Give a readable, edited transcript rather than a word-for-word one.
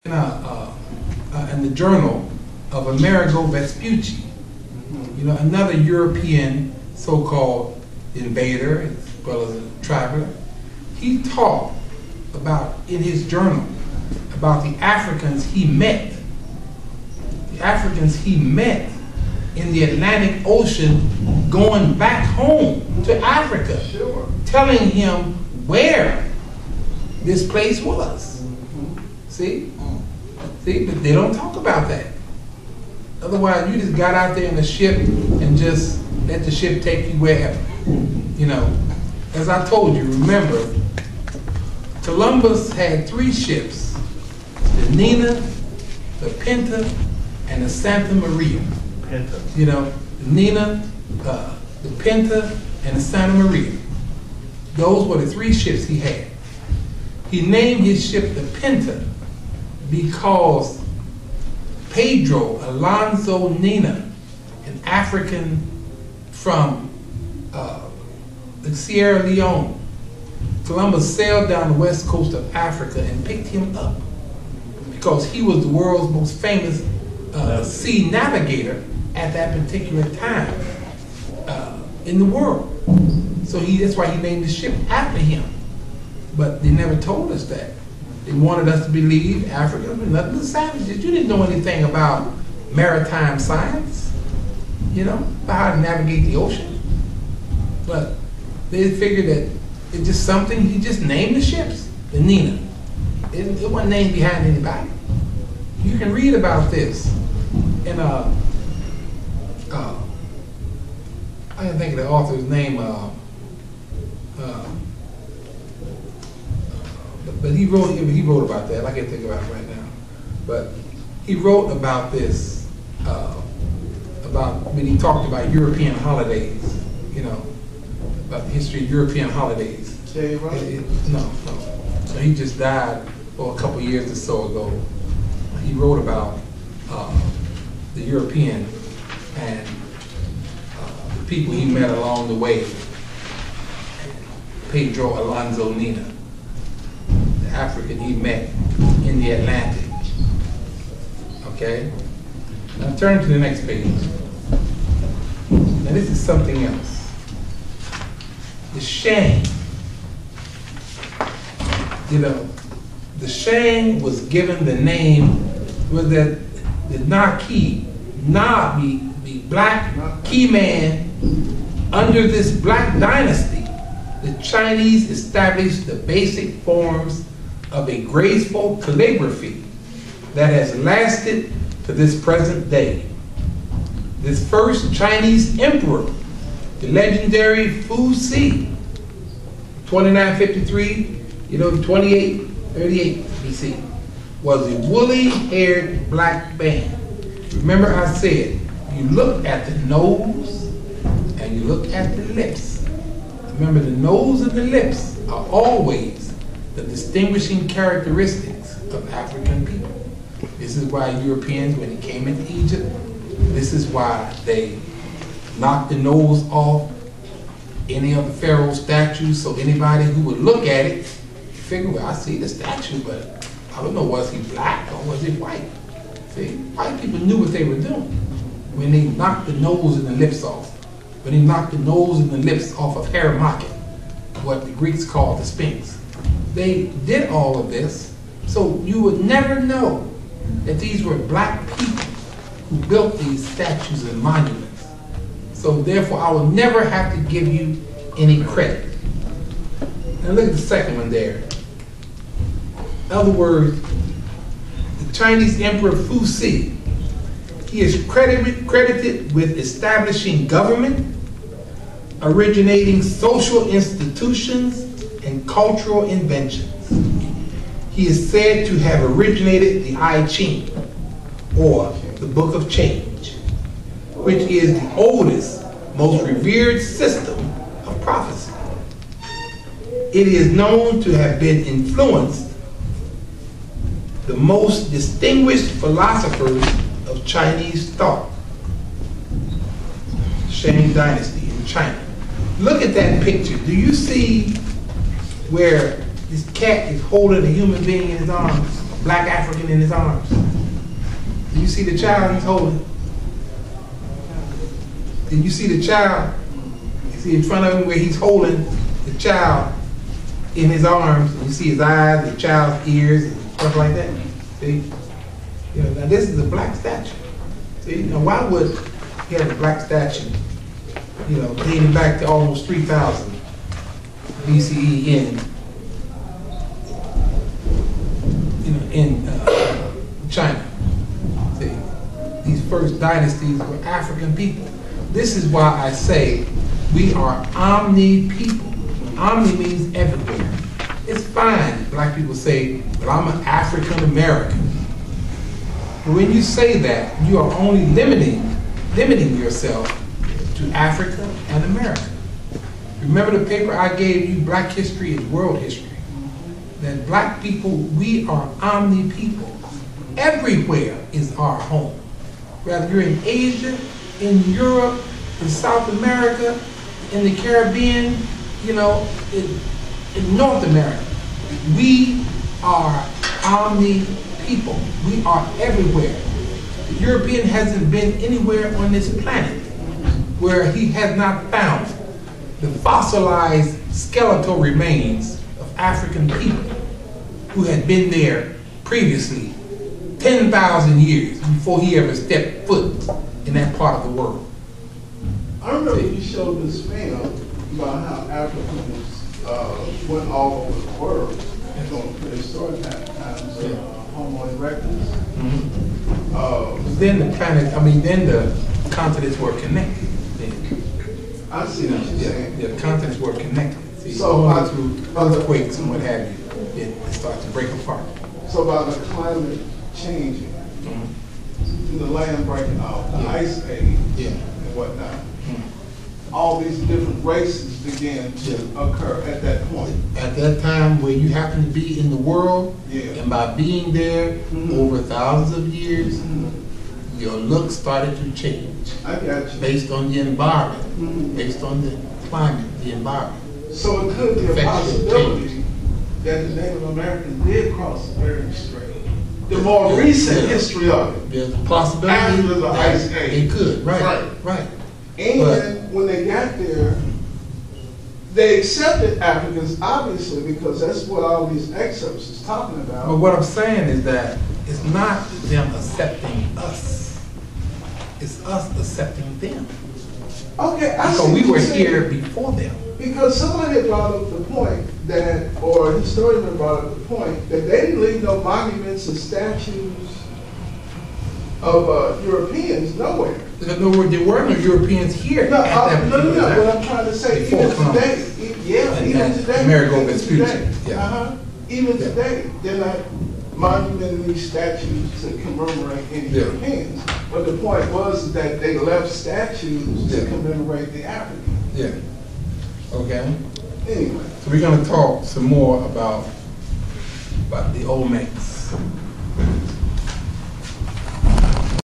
In the journal of Amerigo Vespucci, another European so-called invader as well as a traveler. He talked about, in his journal, about the Africans he met in the Atlantic Ocean going back home to Africa, telling him where this place was. See, but they don't talk about that. Otherwise, you just got out there in the ship and just let the ship take you wherever. As I told you, remember, Columbus had 3 ships: the Nina, the Pinta, and the Santa Maria. The Nina, the Pinta, and the Santa Maria. Those were the 3 ships he had. He named his ship the Pinta because Pedro Alonso Nina, an African from the Sierra Leone, Columbus sailed down the west coast of Africa and picked him up because he was the world's most famous sea navigator at that particular time in the world. So that's why he named the ship after him. But they never told us that. They wanted us to believe Africa was nothing but savages. You didn't know anything about maritime science, about how to navigate the ocean. But they figured that it's just something, he just named the ships, the Nina. It wasn't named behind anybody. You can read about this in I can't think of the author's name, but he wrote about that. I can't think about it right now. But he wrote about this, about when he talked about European holidays, about the history of European holidays. No. So he just died a couple years or so ago. He wrote about the European and the people he met along the way. Pedro Alonso Nina, the African he met in the Atlantic. Okay? Now turn to the next page. Now this is something else. The Shang. The Shang was given the name, was that the Naki, the black key man under this black dynasty. The Chinese established the basic forms of a graceful calligraphy that has lasted to this present day. This first Chinese emperor, the legendary Fu Si, 2953, 2838 BC, was a woolly-haired black man. Remember I said, you look at the nose and you look at the lips. Remember, the nose and the lips are always the distinguishing characteristics of African people. This is why Europeans, when they came into Egypt, this is why they knocked the nose off any of the pharaoh statues, so anybody who would look at it, figure, well, I see the statue, but I don't know, was he black or was he white? See, white people knew what they were doing when they knocked the nose and the lips off. When they knocked the nose and the lips off of Haramaki, what the Greeks called the Sphinx. They did all of this, so you would never know that these were black people who built these statues and monuments. So therefore, I will never have to give you any credit. Now look at the second one there. In other words, the Chinese Emperor Fu Si, he is credited with establishing government, originating social institutions, and cultural inventions. He is said to have originated the I Ching, or the Book of Change, which is the oldest, most revered system of prophecy. It is known to have been influenced the most distinguished philosophers of Chinese thought. Shang Dynasty in China. Look at that picture. Do you see where this cat is holding a human being in his arms? black African in his arms? Do you see the child he's holding? Did you see the child? You see in front of him where he's holding the child in his arms, and you see his eyes, the child's ears, and stuff like that. See? You know, now this is a black statue. See? Now why would he have a black statue, you know, dating back to almost 3,000 BCE in China? See? These first dynasties were African people. This is why I say we are omni people. Omni means everywhere. It's fine if black people say, but I'm an African American. But when you say that, you are only limiting yourself to Africa and America. Remember the paper I gave you, Black History is World History. That black people, we are omni people. Everywhere is our home. Whether you're in Asia, in Europe, in South America, in the Caribbean, you know, in North America, we are omni people. We are everywhere. The European hasn't been anywhere on this planet where he has not found the fossilized skeletal remains of African people who had been there previously 10,000 years before he ever stepped foot in that part of the world. I remember you showed this film about how Africans went all over the world during prehistoric times, Homo erectus. Then the continents were connected. I see what you're saying. Yeah, the continents were connected. See, so through earthquakes and what have you, it starts to break apart. So by the climate changing, the land breaking off, the ice age, and whatnot, all these different races began to occur at that point. At that time where you happen to be in the world, and by being there over thousands of years, your look started to change. I got you. Based on the environment, based on the climate, the environment. So it could be a possibility that the Native Americans did cross Bering Strait. The more recent history of it. There's a possibility after the ice age. They could, right. And when they got there, they accepted Africans, obviously, because that's what all these excerpts is talking about. But what I'm saying is that it's not them accepting us. It's us accepting them. Okay, I see. So we were here before them. Because somebody had brought up the point that, or a historian had brought up the point, that they didn't leave no monuments and statues of Europeans nowhere. There were no Europeans here. No, what I'm trying to say, even today, even today, they're not monumenting these statues to commemorate any Europeans. But the point was that they left statues to commemorate the Africans. Yeah. Okay. Anyway. So we're going to talk some more about the Olmecs.